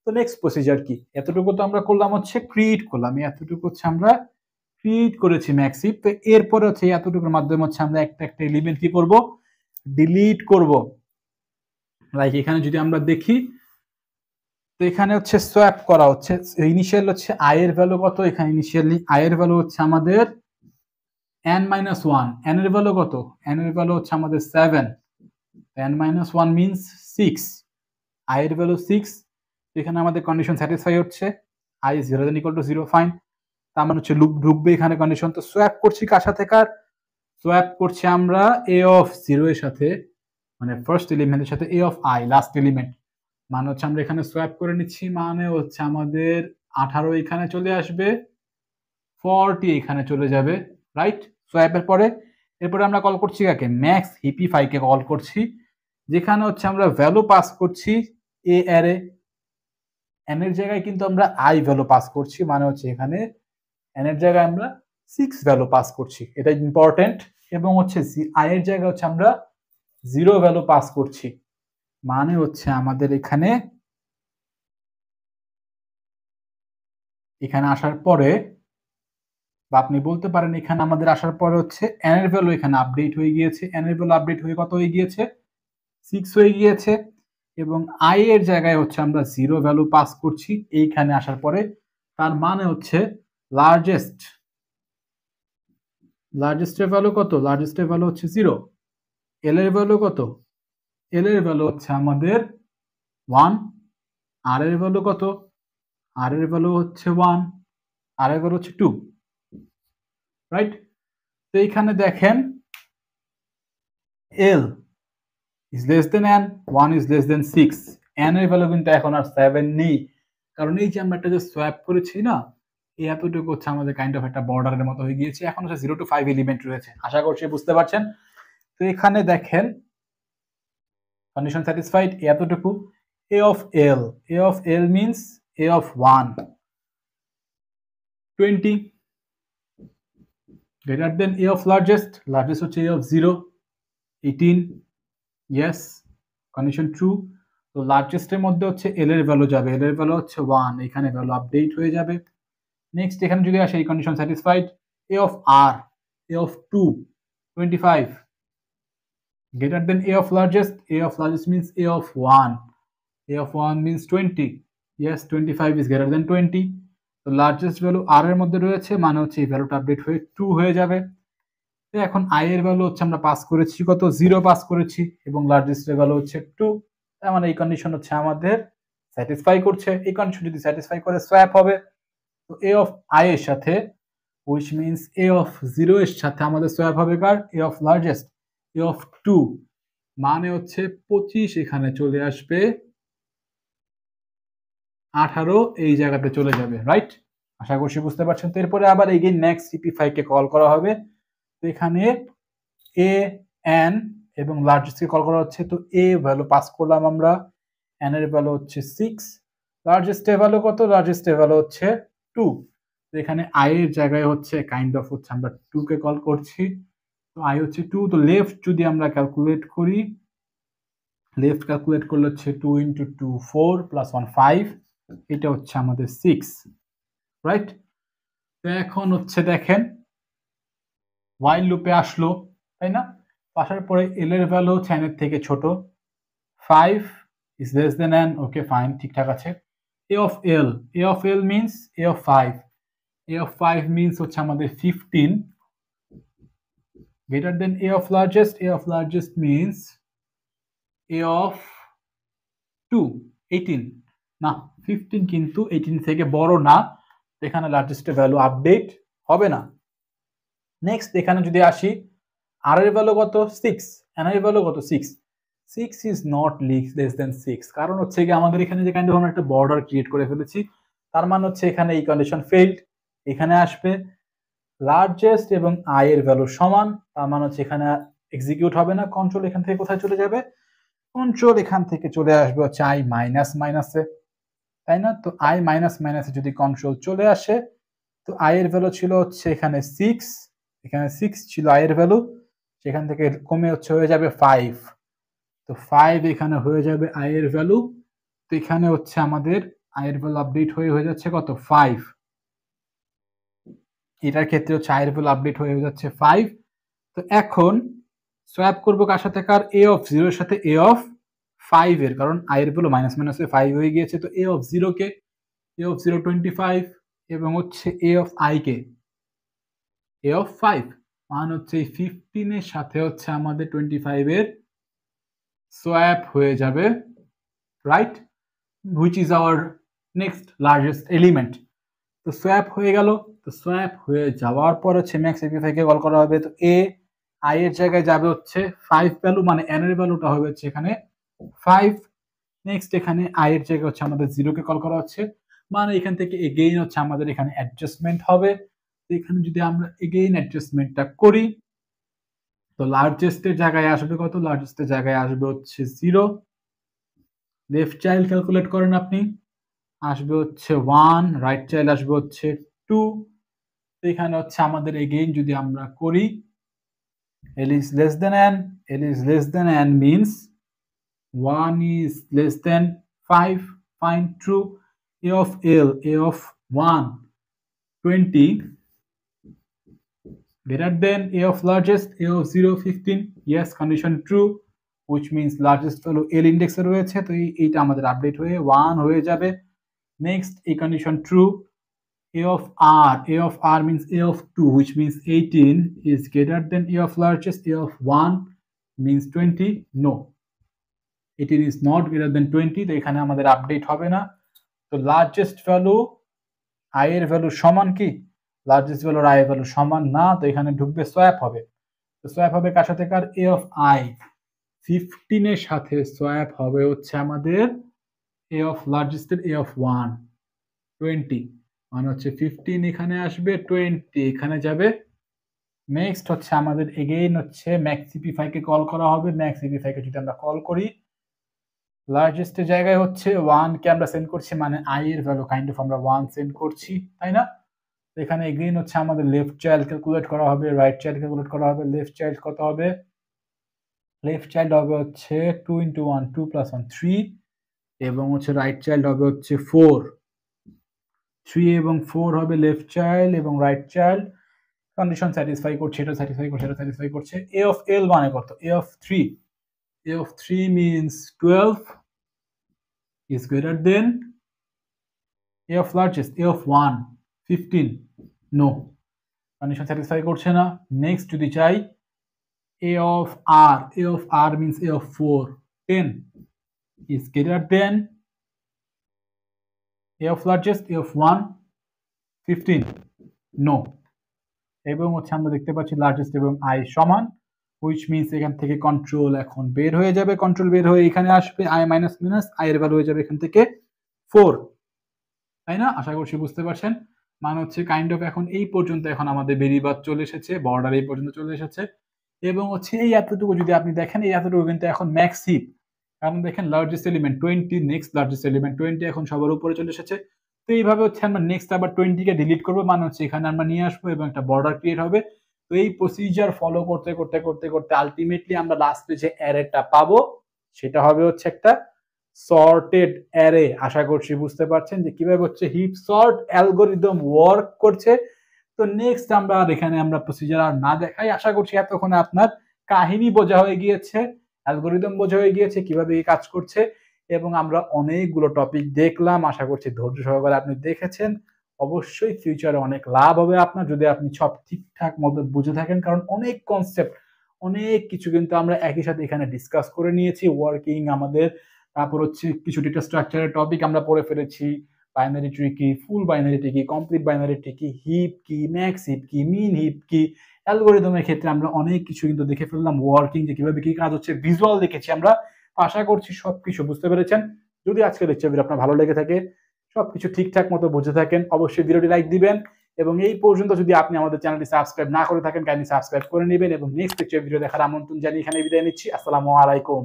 তো next procedure কি, এতটুকু তো আমরা করলাম হচ্ছে ক্রিয়েট করলাম, এতটুকু হচ্ছে আমরা ক্রিয়েট করেছি ম্যাক্সিভ। তো এরপরে হচ্ছে এতটুকুর মাধ্যমে হচ্ছে আমরা একটা একটা এলিমেন্ট কি করব, ডিলিট করব। লাইক এখানে যদি আমরা দেখি, তো এখানে হচ্ছে সোয়াপ করা হচ্ছে, ইনিশিয়াল হচ্ছে আই এর ভ্যালু কত, এখানে ইনিশিয়ালি আই এর ভ্যালু হচ্ছে আমাদের n-1, n এর ভ্যালু কত, n এর ভ্যালু হচ্ছে আমাদের 7, n-1 মিন্স 6, i এর ভ্যালু 6। এখানে আমাদের কন্ডিশন স্যাটিসফাই হচ্ছে, i is greater than equal to 0, fine. তার মানে হচ্ছে লুপ ঢুকবে এখানে কন্ডিশন। তো সোয়াপ করছি কার সাথে, কার সোয়াপ করছি আমরা a of 0 এর সাথে, মানে ফার্স্ট এলিমেন্টের সাথে a of i last element. মানে হচ্ছে আমরা এখানে সোয়াপ করে নিচ্ছি, মানে হচ্ছে আমাদের 18 এখানে চলে আসবে, 40 এখানে চলে যাবে, রাইট। সোয়াপের পরে এরপরে আমরা কল করছি কাকে, ম্যাক্স হিপিফাই কে কল করছি, যেখানে হচ্ছে আমরা ভ্যালু পাস করছি এ অ্যারে, এন এর জায়গায় কিন্তু আমরা আই ভ্যালু পাস করছি, মানে হচ্ছে এখানে এন এর জায়গায় আমরা 6 ভ্যালু পাস করছি, এটা ইম্পর্টেন্ট। এবং হচ্ছে আই এর জায়গায় হচ্ছে আমরা 0 ভ্যালু পাস করছি, মানে হচ্ছে আমাদের এখানে আসার পরে, বা আপনি বলতে পারেন এখানে আমাদের আসার পরে হচ্ছে এন এর ভ্যালু এখানে আপডেট হয়ে গিয়েছে, এন এর ভ্যালু আপডেট হয়ে কত হয়ে গিয়েছে, 6 হয়ে গিয়েছে। এবং আই এর জায়গায় হচ্ছে আমরা 0 ভ্যালু পাস করছি এইখানে আসার পরে, তার মানে হচ্ছে লার্জেস্টের ভ্যালু কত, লার্জেস্টের ভ্যালু হচ্ছে 0। এল এর ভ্যালু কত, এল এর ভ্যালু হচ্ছে আমাদের 1। আর এর ভ্যালু কত, আর এর ভ্যালু হচ্ছে 1, আর এর ভ্যালু হচ্ছে 2, রাইট। তো এইখানে দেখেন এল is less than n, 1 is less than 6, n এর ভ্যালু কিন্তু এখন আর 7 নেই, কারণ এই যে আমরা একটা যে সোয়াপ করেছি না, এই এতটুকু হচ্ছে আমাদের কাইন্ড অফ একটা বর্ডারের মতো হয়ে গিয়েছে, এখন হচ্ছে 0 to 5 এলিমেন্ট রয়েছে, আশা করছি বুঝতে পারছেন। তো এখানে দেখেন কন্ডিশন স্যাটিসফাইড এতটুকু, a of l means a of 1 20 greater than a of largest হচ্ছে a of 0 18, yes condition true. তো লার্জেস্টের মধ্যে হচ্ছে এল এর ভ্যালু যাবে, এল এর ভ্যালু হচ্ছে 1, এখানে ভ্যালু আপডেট হয়ে যাবে। নেক্সট এখানে যদি আসে এই condition satisfied, a of r, a of 2 25 greater than a of largest means a of 1, a of 1 means 20, yes 25 is greater than 20। তো লার্জেস্ট ভ্যালু r এর মধ্যে রয়েছে, মানে হচ্ছে এই ভ্যালুটা আপডেট হয়ে 2 হয়ে যাবে। তো এখন i এর ভ্যালু হচ্ছে আমরা পাস করেছি কত, 0 পাস করেছি, এবং লার্জেস্টের ভ্যালু হচ্ছে 2, তার মানে এই কন্ডিশন হচ্ছে আমাদের স্যাটিসফাই করছে। এই কন্ডিশন যদি স্যাটিসফাই করে সোয়াপ হবে। তো a of i এর সাথে, which means a of 0 এর সাথে আমাদের সোয়াপ হবে কার, a of largest, a of 2, মানে হচ্ছে 25 এখানে চলে আসবে, 18 এই জায়গাতে চলে যাবে, রাইট। আশা করছি বুঝতে পারছেন। তো এরপরে আবার এগেইন নেক্সট সিপি5 কে কল করা হবে। তো এখানে এ এন এবং লার্জেস্ট কে কল করা হচ্ছে। তো এ ভ্যালু পাস করলাম আমরা, এন এর ভ্যালু হচ্ছে 6, লার্জেস্টের ভ্যালু কত, লার্জেস্টের ভ্যালু হচ্ছে 2। তো এখানে আই এর জায়গায় হচ্ছে কাইন্ড অফ হচ্ছে আমরা 2 কে কল করছি। তো আই হচ্ছে 2। তো লেফট যদি আমরা ক্যালকুলেট করি, লেফট ক্যালকুলেট করলে হচ্ছে 2 into 2 4 plus 1 5, এটা হচ্ছে আমাদের 6, রাইট। তো এখন হচ্ছে দেখেন while লুপে আসলো, তাই না, আসার পরে এল এর ভ্যালু হচ্ছে n এর থেকে ছোট, 5 is less than n, okay fine ঠিকঠাক আছে। a of l means a of 5, a of 5 means হচ্ছে আমাদের 15 greater than a of largest means a of 2 18, না 15 কিন্তু 18 থেকে বড় না, এখানে লার্জেস্টের ভ্যালু আপডেট হবে না। নেক্সট এখানে যদি আসি, আর এর ভ্যালু কত 6, এন এর ভ্যালু কত 6, 6 is not less than 6, কারণ হচ্ছে কি আমাদের এখানে যে কাইন্ড অফ আমরা একটা বর্ডার ক্রিয়েট করে ফেলেছি, তার মানে হচ্ছে এখানে এই কন্ডিশন ফেইলড, এখানে আসবে লার্জেস্ট এবং আই এর ভ্যালু সমান, তার মানে হচ্ছে এখানে এক্সিকিউট হবে না। কন্ট্রোল এখান থেকে কোথায় চলে যাবে, কন্ট্রোল এখান থেকে চলে আসবে হচ্ছে আই মাইনাস মাইনাসে, তাই না। তো আই মাইনাস মাইনাসে যদি কন্ট্রোল চলে আসে, তো আই এর ভ্যালু ছিল হচ্ছে এখানে 6, এখানে 6 ছিল আই এর ভ্যালু, সেখান থেকে কমে হচ্ছে হয়ে যাবে 5, তো 5 এখানে হয়ে যাবে আই এর ভ্যালু। তো এখানে হচ্ছে আমাদের এর ভ্যালু আপডেট হয়ে যাচ্ছে কত 5। এটার ক্ষেত্রে হচ্ছে এর ভ্যালু আপডেট হয়ে যাচ্ছে 5। তো এখন সোয়াপ করবো কার সাথে, কার a of 0 এর সাথে a of 5 এর, কারণ এর ভ্যালু মাইনাস মাইনাসে 5 হয়ে গিয়েছে। তো a of 0 K a of 0 25 এবং হচ্ছে a of I K a of 5, মান হচ্ছে এই 15 এর সাথে হচ্ছে আমাদের 25 এর সোয়াপ হয়ে যাবে, right, which is our next largest element. তো সোয়াপ হয়ে গেল। তো সোয়াপ হয়ে যাওয়ার পর হচ্ছে ম্যাক্স এপিফাই কে কল করা হবে। তো এ আই এর জায়গায় যাবে হচ্ছে 5 ভ্যালু, মানে এন এর ভ্যালুটা হবে হচ্ছে এখানে 5। নেক্সট এখানে আই এর জায়গায় হচ্ছে আমাদের 0 কে কল করা হচ্ছে, মানে এখান থেকে এগেইন হচ্ছে আমাদের এখানে অ্যাডজাস্টমেন্ট হবে। তো এখানে যদি আমরা এগেইন অ্যাডজাস্টমেন্টটা করি, তো লার্জেস্টের জায়গায় আসবে কত, লার্জেস্টের জায়গায় আসবে হচ্ছে 0। লেফট চাইল্ড ক্যালকুলেট করেন আপনি, আসবে হচ্ছে 1, রাইট চাইল্ড আসবে হচ্ছে 2। তো এখানে হচ্ছে আমাদের এগেইন যদি আমরা করি, L is less than n, L is less than n means 1 is less than 5, find true. A of L, A of 1, 20 greater than A of largest, A of 0, 15. Yes, condition true, which means largest value L index এ রয়েছে। তো এইটা আমাদের update হয়ে 1 হয়ে যাবে। Next এই condition true, A of R means A of 2, which means 18 is greater than A of largest, A of 1 means 20. No, 18 is not greater than 20. তো এখানে আমাদের আপডেট হবে না। তো লার্জেস্ট ভ্যালু আই এর ভ্যালু সমান কি, লার্জেস্ট ভ্যালু আই এর ভ্যালু সমান না। তো এখানে ঢুকবে সোয়াপ হবে। তো সোয়াপ হবে কার সাথে, কার A of I 15 এর সাথে সোয়াপ হবে হচ্ছে আমাদের A of largest এর A of 1 20, মানে হচ্ছে 15 এখানে আসবে, 20 এখানে যাবে। নেক্সট হচ্ছে আমাদের এগেইন হচ্ছে ম্যাক্স ইপিফাই কে কল করা হবে। ম্যাক্স ইপিফাই কে যদি আমরা কল করি, লার্জেস্টের জায়গায় হচ্ছে 1 কে আমরা সেন্ড করছি, মানে আই এর ভ্যালু কাইন্ড অফ আমরা 1 সেন্ড করছি, তাই না? এখানে এগেইন হচ্ছে আমাদের লেফট চাইল্ড ক্যালকুলেট করা হবে, রাইট চাইল্ড ক্যালকুলেট করা হবে। লেফট চাইল্ড কত হবে, লেফট চাইল্ড হবে হচ্ছে 2 × 1 2 + 1 3, এবং হচ্ছে রাইট চাইল্ড হবে হচ্ছে 4 3 এবং 4 হবে লেফট চাইল্ড এবং রাইট চাইল্ড। কন্ডিশন স্যাটিসফাই করছে, এটা স্যাটিসফাই করছে, এটা স্যাটিসফাই করছে। A of L মানে কত, A of 3, A of 3 means 12 is greater than A of largest, A of 1 15. No, condition satisfy করছে না। নেক্সট যদি চাই A of R means A of 4 10 is greater than A of largest, A of 1 15. No, এবং হচ্ছে আমরা দেখতে পাচ্ছি largest এবং আই সমান, হুইচ মিনস এখান থেকে কন্ট্রোল এখন বের হয়ে যাবে। কন্ট্রোল বের হয়ে এখানে আসবে আই মাইনাস মাইনাস, আই এর ভ্যালু হয়ে যাবে এখান থেকে 4, তাই না? আশা করছি বুঝতে পারছেন। মানে হচ্ছে কাইন্ড অফ এখন এই পর্যন্ত এখন আমাদের বেরিবাদ চলে এসেছে, বর্ডার এই পর্যন্ত চলে এসেছে। এবং হচ্ছে এই এতটুকু যদি আপনি দেখেন, এই এতটুকু কিন্তু এখন ম্যাক্স হিপ, কারণ দেখেন largest element 20, next largest element 20 এখন সবার উপরে চলে এসেছে। তো এইভাবে হচ্ছে আমরা নেক্সট আবার 20 কে ডিলিট করবো, মানে হচ্ছে এখানে আমরা নিয়ে আসবো এবং একটা বর্ডার ক্রিয়েট হবে। তো এই প্রসিজার ফলো করতে করতে করতে করতে আলটিমেটলি আমরা লাস্টে যে অ্যারেটা পাবো সেটা হবে হচ্ছে একটা সর্টেড অ্যারে। আশা করছি বুঝতে পারছেন যে কিভাবে হচ্ছে হিপ সর্ট অ্যালগরিদম ওয়ার্ক করছে। তো নেক্সট আমরা এখানে আমরা প্রসিজার আর না দেখাই, আশা করছি এতক্ষণে আপনার কাহিনী বোঝা হয়ে গিয়েছে, অ্যালগরিদম বোঝা হয়ে গিয়েছে কিভাবে এই কাজ করছে, এবং আমরা অনেকগুলো টপিক দেখলাম। আশা করছি ধৈর্য সহকারে আপনি দেখেছেন। অবশ্যই ফিউচারে অনেক লাভ হবে আপনার যদি আপনি সব ঠিকঠাক মতো বুঝে থাকেন, কারণ অনেক কনসেপ্ট, অনেক কিছু কিন্তু আমরা একই সাথে এখানে ডিসকাস করে নিয়েছি। ওয়ার্কিং আমাদের, তারপর হচ্ছে কিছু ডেটা স্ট্রাকচারের টপিক আমরা পড়ে ফেলেছি, বাইনারি ট্রি কি, ফুল বাইনারি ট্রি কি, কমপ্লিট বাইনারি ট্রি কি, হিপ কি, ম্যাক্স হিপ কি, মিন হিপ কি, অ্যালগরিদমের ক্ষেত্রে আমরা অনেক কিছু কিন্তু দেখে ফেললাম। ওয়ার্কিং যে কিভাবে কি কাজ হচ্ছে, ভিজুয়াল দেখেছি আমরা। আশা করছি সবকিছু বুঝতে পেরেছেন। যদি আজকে লেকচার আপনার ভালো লেগে থাকে, সবকিছু ঠিকঠাক মতো বুঝে থাকেন, অবশ্যই ভিডিওটি লাইক দিবেন। এবং এই পর্যন্ত যদি আপনি আমাদের চ্যানেলটি সাবস্ক্রাইব না করে থাকেন, কাইন্ডলি সাবস্ক্রাইব করে নেবেন। এবং নেক্সট লেকচার ভিডিও দেখার আমন্ত্রণ জানিয়ে এখানে বিদায় নিচ্ছি। আসসালামু আলাইকুম।